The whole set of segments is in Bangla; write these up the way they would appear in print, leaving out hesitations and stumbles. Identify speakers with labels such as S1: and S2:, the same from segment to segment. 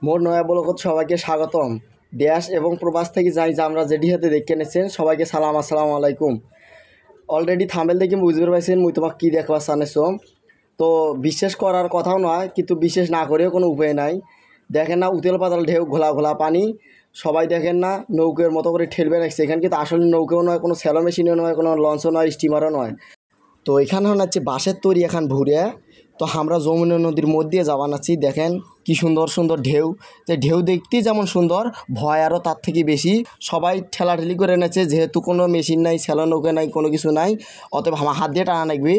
S1: মোর নয়া ব্লগত সবাইকে স্বাগতম। দেশ এবং প্রবাস থেকে যাই যে আমরা যেটি হাতে দেখে নিচ্ছেন সবাইকে সালাম, আসসালামু আলাইকুম। অলরেডি থাম্বেল দেখে বুঝতে পারছেন মুই তোমাকে কী দেখবার চানেছো। তো বিশ্বাস করার কথাও নয়, কিন্তু বিশ্বাস না করেও কোনো উপায় নাই। দেখেন না উতেল পাতাল ঢেউ, ঘোলা ঘোলা পানি, সবাই দেখেন না নৌকের মতো করে ঠেলবে রাখছে। এখানে কিন্তু আসলে নৌকেও নয়, কোনো স্যালো মেশিনও নয়, কোনো লঞ্চও নয়, স্টিমারও নয়। তো এখানে হচ্ছে বাঁশের তৈরি এখান ভুরে। তো আমরা যমুনা নদীর মধ্যে যাওয়া নাচ্ছি। দেখেন কি সুন্দর সুন্দর ঢেউ, যে ঢেউ দেখতেই যেমন সুন্দর, ভয় আরও তার থেকে বেশি। সবাই ঠেলাঠেলি করে এনেছে, যেহেতু কোনো মেশিন নাই, স্যালো নৌকা নাই, কোনো কিছু নাই, অতএব আমার হাত দিয়ে টানা লাগবে।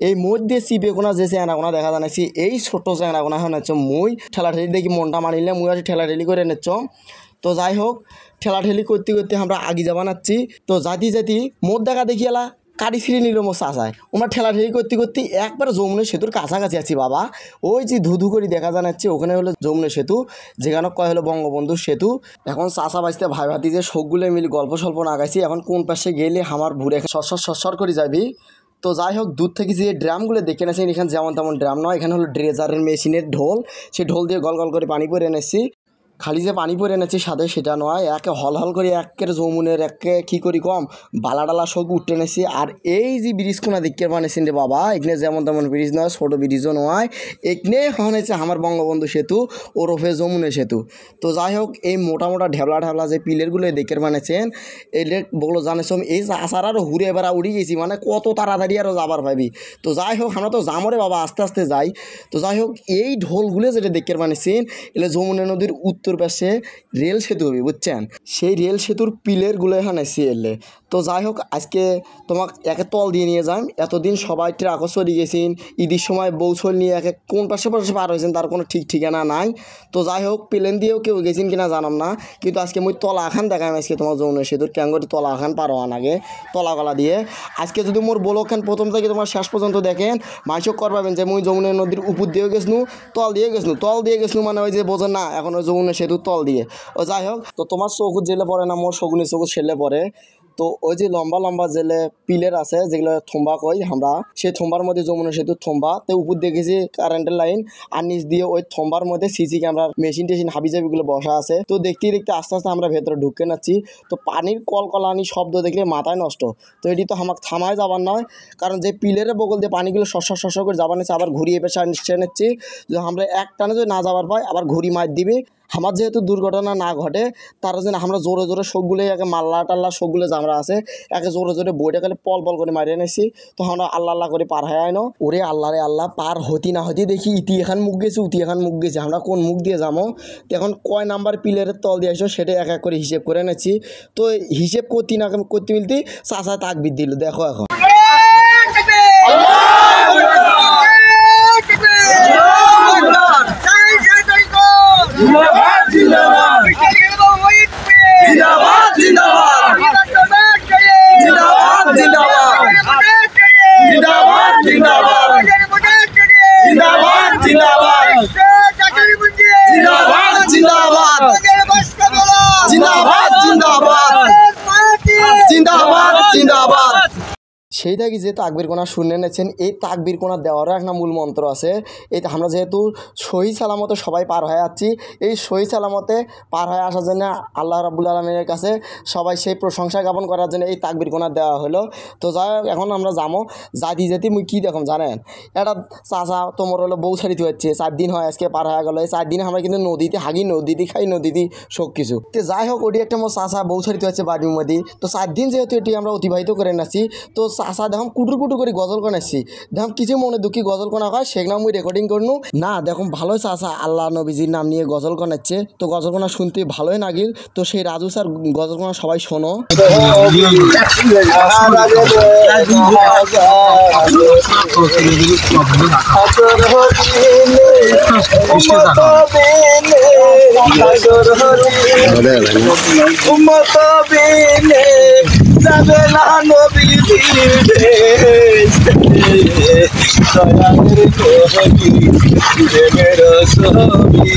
S1: এই মধ্যে চিপে কোনা যে চ্যাংড়াগোনা দেখা জানাচ্ছি, এই ছোট্ট চ্যাংড়াগোনা হচ্ছে মুই ঠেলাঠেলি দেখি মনটা মানিলে মুই আছি ঠেলাঠেলি করে এনেছ। তো যাই হোক, ঠেলাঠেলি করতে করতে আমরা আগে যাবা নাচ্ছি। তো জাতি মোর দেখা দেখি এলা কাটি ফিরে নিল মোর চাচায়। আমরা ঠেলাঠেলি করতে করতে একবার যমুনা সেতুর কাছাকাছি আছি বাবা। ওই যে ধুধু করে দেখা জানাচ্ছে, ওখানে হলো যমুনা সেতু, যেখানে কয় হলো বঙ্গবন্ধু সেতু। এখন চাচা বাঁচতে ভাই ভাতি যে শোকগুলো মিলে গল্প স্বল্প নাগাইছি। এখন কোন পাশে গেলে আমার ভুরে সরসর করে যাবি। তো যাই হোক, দূর থেকে যে ড্রামগুলো দেখে এনেছেন, এখানে যেমন তেমন ড্রাম নয়, এখানে হলো ড্রেজারের মেশিনের ঢোল। সেই ঢোল দিয়ে গল গল করে পানি পরে এনেছি। খালি যে পানি পরে এনেছি সাথে সেটা নয়, একে হল হল করে একের যমুনের একে কী করি কম বালা ডালা সব উঠে এনেছি। আর এই যে ব্রিজ কোনা দেখতে বানিয়েছেন রে বাবা, এখানে যেমন তেমন ব্রিজ নয়, ছোটো ব্রিজও নয়, এখানে হয়েছে আমার বঙ্গবন্ধু সেতু ওরফে যমুনা সেতু। তো যাই হোক, এই মোটা মোটা ঢেবলা ঢেবলা যে পিলারগুলো দেখে বানিয়েছেন, এলে বলো জানেছ এই আসার আরও ঘুরে এবার উড়ে গেছি, মানে কত তাড়াতাড়ি আরও যাবার ভাবি। তো যাই হোক, আমরা তো যামরে বাবা, আস্তে আস্তে যাই। তো যাই হোক, এই ঢোলগুলো যেটা দেখে বানিয়েছেন, এলে যমুনা নদীর উত্তর পাশে রেল সেতু হবে, বুঝছেন? সেই রেল সেতুর পিলারগুলো এখানে এলে। তো যাই হোক, আজকে তোমাকে একে তল দিয়ে নিয়ে যান। এতদিন সবাই ট্রাকও চলে গেছেন, ঈদের সময় বৌছল নিয়ে একে কোন পাশে পাশে পার হয়েছেন তার কোনো ঠিক ঠিকানা নাই। তো যাই হোক, প্লেন দিয়েও কেউ গেছেন কিনা জানাম না, কিন্তু আজকে মুই তলা খান দেখাম। আজকে তোমার যমুনা সেতুর ক্যাঙ্গরি তলা খান পার হওয়ার আগে তলাগলা দিয়ে। আজকে যদি মোর বলখান প্রথম থেকে তোমার শেষ পর্যন্ত দেখেন, মাইসক করবাবেন যে মুই যমুনা নদীর উপর দিয়েও গেছনু, তল দিয়ে গেছনু, মানে ওই যে বোঝেন না, এখন ওই যমুনা সেতু তল দিয়ে। ও যাই হোক, তো তোমার চৌকুত জেলে পড়ে না, মোর শগুনের চৌকুত সেলে পড়ে। তো ওই যে লম্বা লম্বা জেলে পিলার আছে, যেগুলো থম্বা কই আমরা, সেই থম্বার মধ্যে যমুনা সেতুর থম্বা, তো উপর দেখেছি কারেন্টের লাইন, আর নিচ দিয়ে ওই থম্বার মধ্যে সিসি ক্যামেরা মেশিন টেশিন হাবিজাবিগুলো বসা আছে। তো দেখতে দেখতে আস্তে আস্তে আমরা ভেতরে ঢুকে নাচ্ছি। তো পানির কলকলানি শব্দ দেখলে মাথায় নষ্ট। তো এটি তো আমাকে থামায় যাবার নয়, কারণ যে পিলারের বগল দিয়ে পানিগুলো শস্য করে যাবার নিচ্ছে, আবার ঘুরিয়ে পেশা নিশ্চয় নিচ্ছি যে আমরা এক টানে যদি না যাবার পাই, আবার ঘুরি মার দিবে। আমার যেহেতু দুর্ঘটনা না ঘটে, তার জন্য আমরা জোরে জোরে শোকগুলো একে মাল্লা টাল্লা শোকগুলো আমরা আছে একে জোরে জোরে বইটা খালি পল পল করে মারিয়ে নিয়েছি। তো আমরা আল্লাহ আল্লাহ করে পার হয়ে আইনো। ওরে আল্লাহ রে আল্লাহ, পার হতি না হতি দেখি ইতি এখান মুখ গেছে, উতি এখান মুখ গেছে, আমরা কোন মুখ দিয়ে যাবো। তো এখন কয় নাম্বার পিলারের তল দিয়ে আসো সেটা এক এক করে হিসেব করে এনেছি। তো হিসেব করতে না করতে মিলতে চাচা তাকবির দিল, দেখো এখন সেই থাকি যে তাকবির কোনা শুনে নেছেন, এই তাকবির কোনা দেওয়ারও একটা মূল মন্ত্র আছে। এই আমরা যেহেতু সহি সালামতে সবাই পার হয়ে যাচ্ছি, এই সহি সালামতে পার হয়ে আসার জন্য আল্লাহ রাব্বুল আলামিনের কাছে সবাই সেই প্রশংসা জ্ঞাপন করার জন্য এই তাকবির কোনা দেওয়া হলো। তো যাই হোক, এখন আমরা যাবো। যেতে মুই কী দেখুন জানেন, এটা চাচা তোমার হলো বউ ছাড়িতে হচ্ছে, 4 দিন হয় আজকে পার হয়ে গেলো। এই 4 দিনে আমরা কিন্তু নদীতে হাগি, নদীতে খাই, নদীতে সব কিছু। তো যাই হোক, ওটি একটা মোর চাচা বউ ছাড়িতে হচ্ছে বাড়ির মধ্যে। তো 4 দিন যেহেতু এটি আমরা অতিবাহিত করে নাচ্ছি, তো চাচা দেখুন কুটুর কুটু করে গজল কোনাচ্ছি। দেখুন কিছু মনে দুঃখী গজল কোনা হয়, সেগুলো আমি রেকর্ডিং করনু না। দেখুন ভালোই চাচা আল্লাহ নবীজির নাম নিয়ে গজল কোনাচ্ছে। তো গজল কোনা শুনতে ভালোই লাগিল। তো সেই রাজু স্যার গজল কোনা সবাই শোনো। যাবে না নবীজির দেশ, দয়ালের নবী প্রেমের ছবি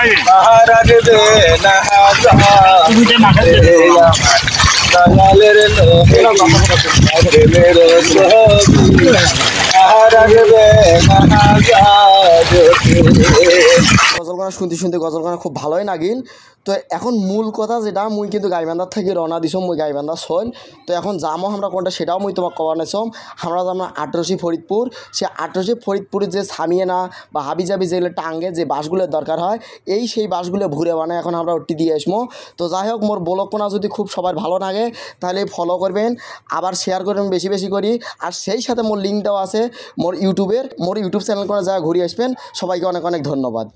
S1: আর আসবে না দয়ালের নবী প্রেমের ছবি আর আসবে না। গজল গানা শুনতে গজল গানা খুব ভালোই লাগিল। তো এখন মূল কথা যেটা মুই কিন্তু গাইবান্ধার থেকে রওনা দিছম, মুই গাইবান্ধা শোন। তো এখন যামো আমরা কোনটা সেটাও মুই তোমাকে কবার নিছম। আমরা যাম 18 ফরিদপুর। সে 18 ফরিদপুরের যে সামিয়ানা বা হাবিজাবি যেগুলো টাঙ্গে যে বাসগুলোর দরকার হয়, সেই বাসগুলো ঘুরে বানায় এখন আমরা ওটি দিয়ে আসবো। তো যাই হোক, মোর ব্লগটা যদি খুব সবার ভালো লাগে তাহলে ফলো করবেন, আবার শেয়ার করবেন বেশি বেশি করি। আর সেই সাথে মোর লিঙ্ক দেওয়া আছে মোর ইউটিউব চ্যানেল করে যা ঘুরে আসবেন। সবাইকে অনেক অনেক ধন্যবাদ।